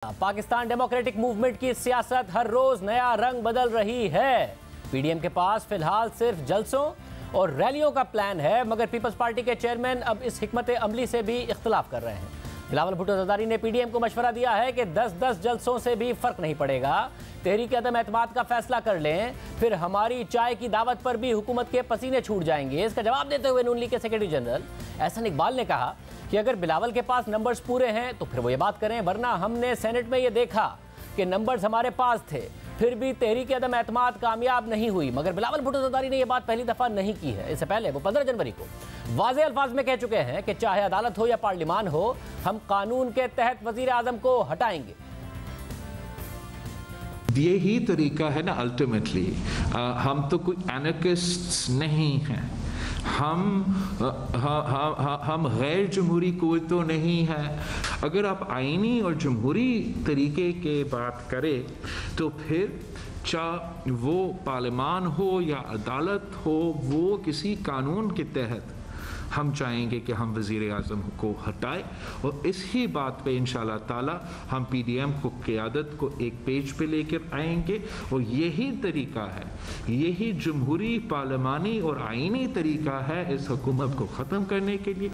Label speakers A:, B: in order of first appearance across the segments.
A: Pakistan democratic movement की सियासत हर रोज नया रंग बदल रही है। पीडीएम के पास फिलहाल सिर्फ जलसों और रैलियों का प्लान है, मगर पीपल्स पार्टी के चेयरमैन अब इस हिकमत अमली से भी इख्तलाफ कर रहे हैं। बिलावल भुट्टो जरदारी ने पीडीएम को मशवरा दिया है कि 10-10 जलसों से भी फर्क नहीं पड़ेगा, तहरीक अदम एतमाद का फैसला कर लें, फिर हमारी चाय की दावत पर भी हुकूमत के पसीने छूट जाएंगे। इसका जवाब देते हुए नून लीग के सेक्रेटरी जनरल एहसन इकबाल ने कहा कि अगर बिलावल के पास नंबर्स पूरे हैं तो फिर वो ये बात करें, वरना हमने सेनेट में ये देखा कि नंबर्स हमारे पास थे, फिर भी तहरीक अदम एतमाद कामयाब नहीं हुई। मगर बिलावल भुट्टो जरदारी ने यह बात पहली दफा नहीं की है। इससे पहले वो 15 जनवरी को वाज़ेह अल्फाज में कह चुके हैं कि चाहे अदालत हो या पार्लियामान हो, हम कानून के तहत वजीर आजम को हटाएंगे।
B: ये ही तरीका है ना अल्टीमेटली। हम तो कोई एनार्किस्ट्स नहीं हैं, हम गैर जमहूरी कोई तो नहीं है। अगर आप आईनी और जमहूरी तरीके के बात करें तो फिर चाहे वो पार्लियामान हो या अदालत हो, वो किसी कानून के तहत हम चाहेंगे कि हम वज़ीर आज़म को हटाएं। और इसी बात पे इंशाअल्लाह ताला हम पीडीएम को क़यादत को एक पेज पे लेकर आएंगे। और यही तरीका है, यही जमहूरी पार्लियामानी और आईनी तरीका है इस हुकूमत को ख़त्म करने के लिए।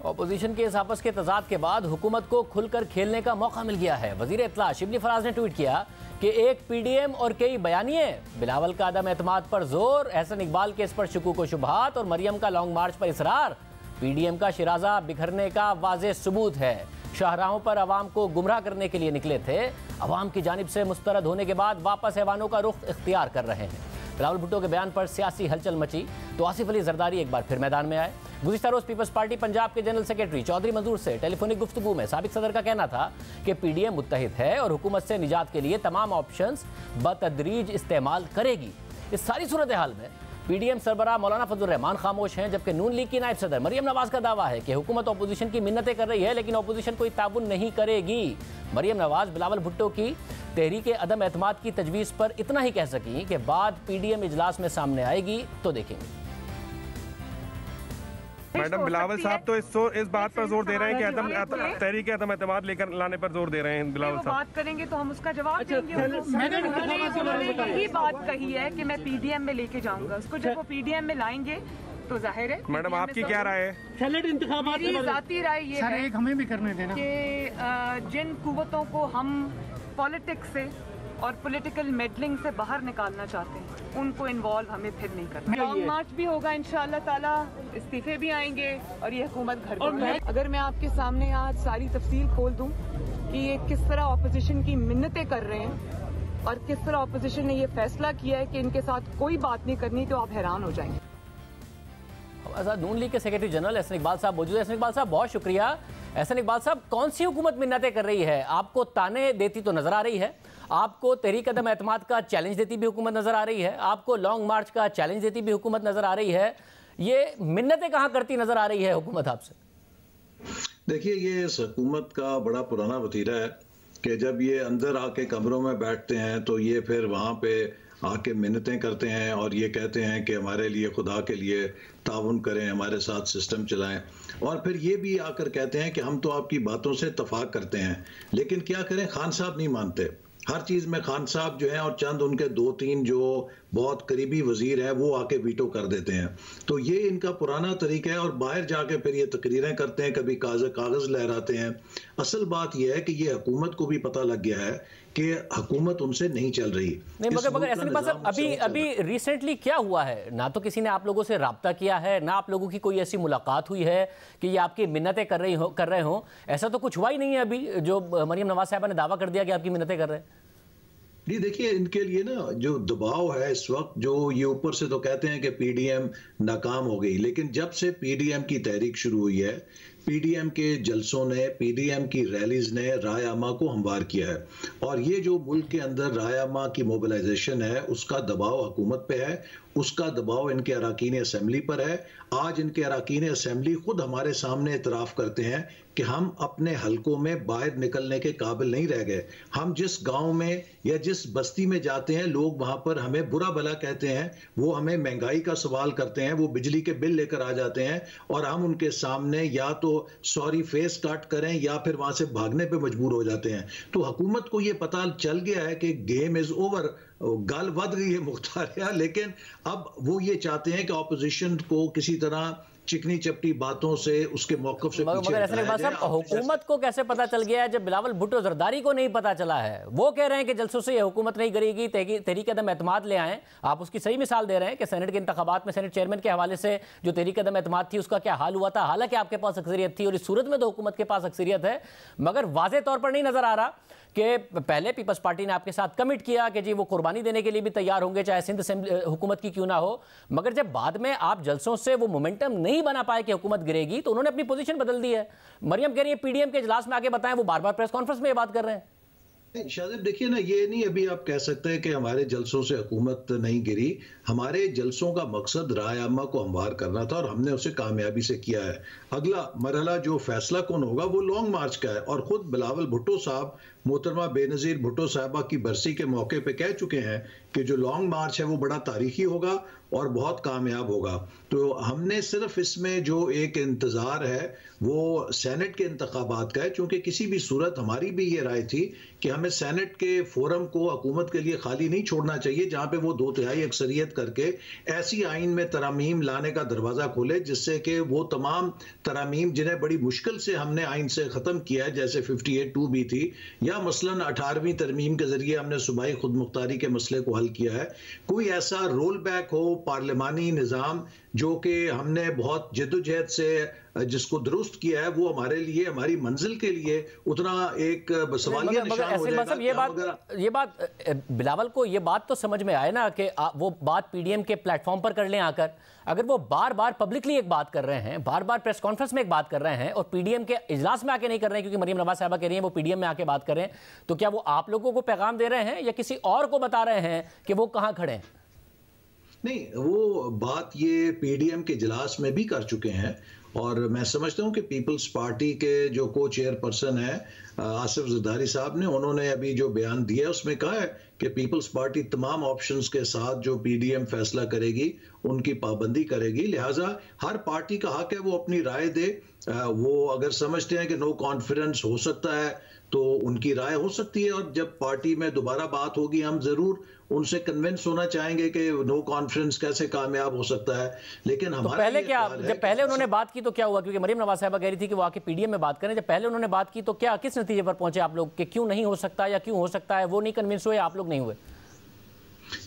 A: अपोजिशन के इस आपस के तजाद के बाद हुकूमत को खुलकर खेलने का मौका मिल गया है। वज़ीर इत्तला शिबली फराज ने ट्वीट किया कि एक पीडीएम और कई बयानिए, बिलावल का अदम एतमाद पर जोर, एहसन इकबाल के इस पर शुकूक व शुबहात और मरियम का लॉन्ग मार्च पर इसरार पीडीएम का शिराजा बिखरने का वाज़ेह सबूत है। शाहराहों पर आवाम को गुमराह करने के लिए निकले थे, आवाम की जानिब से मुस्तरद होने के बाद वापस ऐवानों का रुख इख्तियार कर रहे हैं। बिलावल भुट्टो के बयान पर सियासी हलचल मची तो आसिफ अली जरदारी एक बार फिर मैदान में आए। गुज़िश्ता रोज़ पीपल्स पार्टी पंजाब के जनरल सेक्रेटरी चौधरी मंजूर से टेलीफोनिक गुफ्तगू में साबिक सदर का कहना था कि पीडीएम मुत्तहिद है और हुकूमत से निजात के लिए तमाम ऑप्शंस बतदरीज इस्तेमाल करेगी। इस सारी सूरत हाल में पीडीएम सरबराह मौलाना फजल रहमान खामोश हैं, जबकि नून लीग की नायब सदर मरियम नवाज का दावा है कि हुकूमत अपोजिशन की मिन्नतें कर रही है, लेकिन अपोजिशन कोई ताउन नहीं करेगी। मरियम नवाज बिलावल भुट्टो की तहरीक अदम एतमाद की तजवीज़ पर इतना ही कह सकी कि बाद पीडीएम इजलास में सामने आएगी तो देखेंगे।
C: मैडम बिलावल साहब तो इस बात पर जोर दे रहे हैं कि तहरीक अदम एतमाद लेकर लाने पर जोर दे रहे हैं। बिलावल साहब
D: बात करेंगे तो हम उसका जवाब देंगे। यही बात कही है कि मैं पीडीएम में लेके जाऊंगा उसको, जब वो पीडीएम में लाएंगे तो जाहिर है।
C: मैडम आपकी क्या राय है?
D: मेरी जाती राय ये है
E: हमें भी करने देना
D: कि जिन कुव्वतों को हम पॉलिटिक्स से और पॉलिटिकल मेडलिंग से बाहर निकालना चाहते हैं, उनको इन्वॉल्व हमें फिर नहीं करना। लॉन्ग मार्च भी होगा इंशाअल्लाह ताला, इस्तीफे भी आएंगे और ये हुकूमत घर पर। अगर मैं आपके सामने आज सारी तफसील खोल दूं कि ये किस तरह ऑपोजिशन की मिन्नतें कर रहे हैं और किस तरह ऑपोजिशन ने ये फैसला किया है कि इनके साथ कोई बात नहीं करनी, तो आप हैरान हो जाएंगे।
A: नून लीग के सेक्रेटरी जनरल एहसन इकबाल साहब मौजूद है। एहसन इकबाल साहब बहुत शुक्रिया। एहसन इकबाल साहब, कौन सी हुकूमत मिन्नतें कर रही है? आपको ताने देती तो नजर आ रही है, आपको तहरीक अदम एतमाद का चैलेंज देती भी हुकूमत नजर आ रही है, आपको लॉन्ग मार्च का चैलेंज देती भी हुकूमत नजर आ रही है, ये मिन्नतें कहाँ करती नजर आ रही है हुकूमत आपसे?
F: देखिए, ये इस हुकूमत का बड़ा पुराना वतीरा है कि जब ये अंदर आके कमरों में बैठते हैं तो ये फिर वहाँ पे आके मिन्नतें करते हैं और ये कहते हैं कि हमारे लिए, खुदा के लिए ताउन करें, हमारे साथ सिस्टम चलाएं। और फिर ये भी आकर कहते हैं कि हम तो आपकी बातों से इत्तफाक करते हैं, लेकिन क्या करें, खान साहब नहीं मानते। हर चीज़ में खान साहब जो हैं और चंद उनके 2-3 जो बहुत करीबी वजीर हैं वो आके वीटो कर देते हैं। तो ये इनका पुराना तरीका है और बाहर जाके फिर ये तकरीरें करते हैं, कभी कागज़ लहराते हैं। असल बात यह है कि ये हुकूमत को भी पता लग गया है कि हुकूमत उनसे नहीं चल रही।
A: नहीं, मगर एहसन इकबाल साहब, अभी रिसेंटली क्या हुआ है? ना तो किसी ने आप लोगों से राब्ता किया है, ना आप लोगों की कोई ऐसी मुलाकात हुई है कि ये आपकी मिन्नतें कर रहे हो। ऐसा तो कुछ हुआ ही नहीं है अभी, जो मरियम नवाज साहबा ने दावा कर दिया कि आपकी मिन्नतें कर रहे हैं।
F: जी देखिए, इनके लिए ना जो दबाव है इस वक्त, जो ये ऊपर से तो कहते हैं कि पीडीएम नाकाम हो गई, लेकिन जब से पीडीएम की तहरीक शुरू हुई है, पीडीएम के जलसों ने, पीडीएम की रैलीज ने राय आमा को हमवार किया है। और ये जो मुल्क के अंदर राय आमा की मोबिलाइजेशन है, उसका दबाव हुकूमत पे है, उसका दबाव इनके अराकीन असम्बली पर है। आज इनके अराकीन असम्बली खुद हमारे सामने इतराफ़ करते हैं कि हम अपने हलकों में बाहर निकलने के काबिल नहीं रह गए। हम जिस गांव में या जिस बस्ती में जाते हैं, लोग वहां पर हमें बुरा भला कहते हैं, वो हमें महंगाई का सवाल करते हैं, वो बिजली के बिल लेकर आ जाते हैं और हम उनके सामने या तो सॉरी फेस कट करें या फिर वहां से भागने पे मजबूर हो जाते हैं। तो हुकूमत को ये पता चल गया है कि गेम इज ओवर, गल बद गई है मुख्तार, लेकिन अब वो ये चाहते हैं कि ऑपोजिशन को किसी तरह चिकनी चपटी बातों से उसके मौक़िफ़ से पीछे
A: मगर ऐसा साहब, हुकूमत को कैसे पता चल गया है जब बिलावल भुट्टो जरदारी को नहीं पता चला है? वो कह रहे हैं कि जलसों से ये हुकूमत नहीं करेगी, तहरीक अदम एतमाद ले आए। आप उसकी सही मिसाल दे रहे हैं कि सेनेट के इंतखाबात में सेनेट चेयरमैन के हवाले से जो तहरीक अदम एतमाद थी उसका क्या हाल हुआ था, हालांकि आपके पास अक्सरियत थी और इस सूरत में तो हुकूमत के पास अक्सरियत है, मगर वाज़ेह तौर पर नहीं नजर आ रहा कि पहले पीपल्स पार्टी ने आपके साथ कमिट किया कि जी वो कुर्बानी देने के लिए भी तैयार होंगे चाहे सिंध असेंबली हुकूमत की क्यों ना हो, मगर जब बाद में आप जलसों से वो मोमेंटम नहीं बना पाए कि हुकूमत गिरेगी तो उन्होंने अपनी पोजीशन बदल दी है। मरियम कह रही है पीडीएम के इजलास में आके बताएं, वो बार बार प्रेस कॉन्फ्रेंस में ये बात कर रहे हैं।
F: शाजिब देखिए ना, ये नहीं अभी आप कह सकते हैं कि हमारे जलसों से हुकूमत नहीं गिरी। हमारे जलसों का मकसद राय आमा को हमवार करना था और हमने उसे कामयाबी से किया है। अगला मरहला जो फैसला कौन होगा वो लॉन्ग मार्च का है और खुद बिलावल भुट्टो साहब मोहतरमा बेनज़ीर भुट्टो साहबा की बरसी के मौके पे कह चुके हैं कि जो लॉन्ग मार्च है वो बड़ा तारीखी होगा और बहुत कामयाब होगा। तो हमने सिर्फ इसमें जो एक इंतज़ार है वो सेनेट के इंतखाबात का है, क्योंकि किसी भी सूरत हमारी भी ये राय थी कि हमें सेनेट के फोरम को हुकूमत के लिए खाली नहीं छोड़ना चाहिए, जहां पे वो 2/3 अक्सरियत करके ऐसी आइन में तरामीम लाने का दरवाज़ा खोले जिससे कि वो तमाम तरामीम जिन्हें बड़ी मुश्किल से हमने आइन से ख़त्म किया है, जैसे 58(2) भी थी, या मसलन 18वीं तरमीम के ज़रिए हमने सूबाई खुद मुख्तारी के मसले को हल किया है, कोई ऐसा रोल बैक हो पार्लिमानी निज़ाम जो कि हमने बहुत जद्दोजहद से जिसको दुरुस्त किया है, वो हमारे लिए हमारी मंजिल के लिए उतना एक सवालिया निशान हो जाएगा।
A: ये बात बिलावल को ये बात तो समझ में आए ना कि वो बात पीडीएम के प्लेटफॉर्म पर कर लें आकर। अगर वो बार बार पब्लिकली एक बात कर रहे हैं, बार बार प्रेस कॉन्फ्रेंस में एक बात कर रहे हैं और पीडीएम के इजलास में आके नहीं कर रहे हैं क्योंकि मरियम नवाज साहबा कह रही हैं वो पीडीएम में आके बात कर रहे हैं, तो क्या वो आप लोगों को पैगाम दे रहे हैं या किसी और को बता रहे हैं कि वो कहां खड़े हैं?
F: नहीं, वो बात ये पीडीएम के इजलास में भी कर चुके हैं और मैं समझता हूं कि पीपल्स पार्टी के जो को चेयरपर्सन है आसिफ जरदारी साहब ने, उन्होंने अभी जो बयान दिया है उसमें कहा है कि पीपल्स पार्टी तमाम ऑप्शंस के साथ जो पीडीएम फैसला करेगी उनकी पाबंदी करेगी, लिहाजा हर पार्टी का हक है वो अपनी राय दे। वो अगर समझते हैं कि नो कॉन्फिडेंस हो सकता है तो उनकी राय हो सकती है और जब पार्टी में दोबारा बात होगी हम जरूर उनसे कन्विंस होना चाहेंगे कि नो कॉन्फ्रेंस कैसे कामयाब हो सकता है। लेकिन
A: तो पहले क्या, जब पहले उन्होंने बात की तो क्या हुआ? क्योंकि मरियम नवाज साहबा कह रही थी कि वो आके पीडीएम में बात करें, जब पहले उन्होंने बात की तो क्या किस नतीजे पर पहुंचे आप लोग कि क्यों नहीं हो सकता या क्यों हो सकता है? वो नहीं कन्विंस हुए, आप लोग नहीं हुए?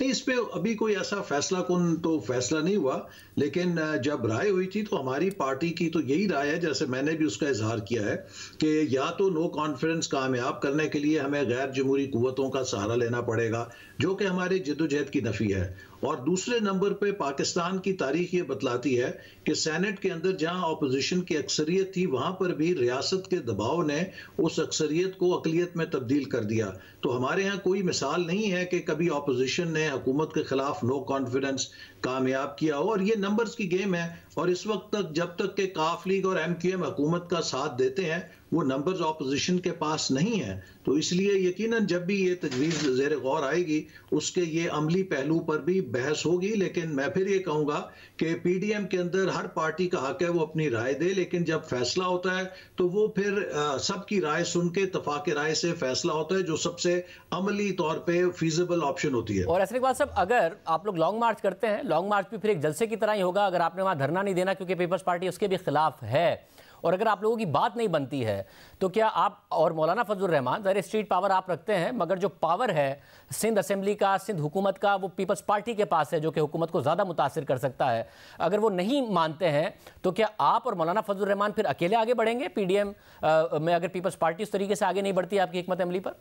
F: नहीं, इस पे अभी कोई ऐसा फैसला कुन तो फैसला नहीं हुआ, लेकिन जब राय हुई थी तो हमारी पार्टी की तो यही राय है, जैसे मैंने भी उसका इजहार किया है कि या तो नो कॉन्फ्रेंस कामयाब करने के लिए हमें गैर जमहूरी कुव्वतों का सहारा लेना पड़ेगा जो कि हमारे जद्दोजहद की नफी है, और दूसरे नंबर पे पाकिस्तान की तारीख ये बतलाती है कि सेनेट के अंदर जहां अपोजिशन की अक्सरियत थी वहां पर भी रियासत के दबाव ने उस अक्सरियत को अकलियत में तब्दील कर दिया। तो हमारे यहाँ कोई मिसाल नहीं है कि कभी अपोजिशन ने हुकूमत के खिलाफ नो कॉन्फिडेंस कामयाब किया हो, और ये नंबर्स की गेम है। और इस वक्त तक जब तक के काफ लीग और MQM हुकूमत का साथ देते हैं वो नंबर्स ऑपोजिशन के पास नहीं है, तो इसलिए यकीनन जब भी ये तजवीज़ ज़ेर गौर आएगी उसके ये अमली पहलू पर भी बहस होगी। लेकिन मैं फिर ये कहूँगा कि पीडीएम के अंदर हर पार्टी का हक है वो अपनी राय दे, लेकिन जब फैसला होता है तो वो फिर सबकी राय सुन के इत्तफाक राय से फैसला होता है जो सबसे अमली तौर पर फीजिबल ऑप्शन होती है।
A: और ऐसे बात साहब, अगर आप लोग लॉन्ग मार्च करते हैं, लॉन्ग मार्च भी फिर एक जलसे की तरह ही होगा, अगर आपने वहाँ धरना नहीं देना क्योंकि पीपल्स पार्टी उसके भी खिलाफ है, और अगर आप लोगों की बात नहीं बनती है तो क्या आप और मौलाना फजलुर रहमान, ज़ाहिर स्ट्रीट पावर आप रखते हैं, मगर जो पावर है सिंध असेंबली का, सिंध हुकूमत का, वो पीपल्स पार्टी के पास है जो कि हुकूमत को ज़्यादा मुतासिर कर सकता है। अगर वो नहीं मानते हैं तो क्या आप और मौलाना फजलुर रहमान फिर अकेले आगे बढ़ेंगे पीडीएम में, अगर पीपल्स पार्टी उस तरीके से आगे नहीं बढ़ती आपकी हिकमत अमली पर?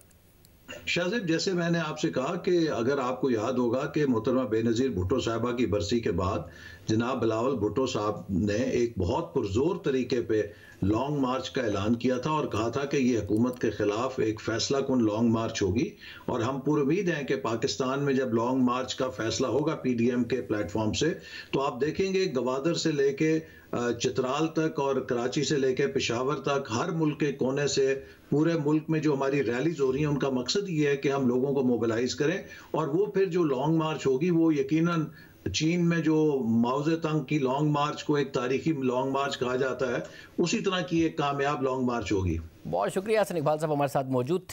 F: शाजिब, जैसे मैंने आपसे कहा कि अगर आपको याद होगा कि मोहतरमा बेनज़ीर भुट्टो साहबा की बरसी के बाद जनाब बिलावल भुट्टो साहब ने एक बहुत पुरजोर तरीके पे लॉन्ग मार्च का ऐलान किया था और कहा था कि ये हुकूमत के खिलाफ एक फैसला कुन लॉन्ग मार्च होगी, और हम पूरी उम्मीद हैं कि पाकिस्तान में जब लॉन्ग मार्च का फैसला होगा पीडीएम के प्लेटफॉर्म से तो आप देखेंगे गवादर से लेके चित्राल तक और कराची से लेके पेशावर तक हर मुल्क के कोने से पूरे मुल्क में जो हमारी रैलीज हो रही हैं उनका मकसद ये है कि हम लोगों को मोबिलाइज करें, और वो फिर जो लॉन्ग मार्च होगी वो यकीनन चीन में जो माओ ज़ेतुंग की लॉन्ग मार्च को एक तारीखी लॉन्ग मार्च कहा जाता है, उसी तरह की एक कामयाब लॉन्ग मार्च होगी।
A: बहुत शुक्रिया हसन इकबाल साहब हमारे साथ मौजूद थे।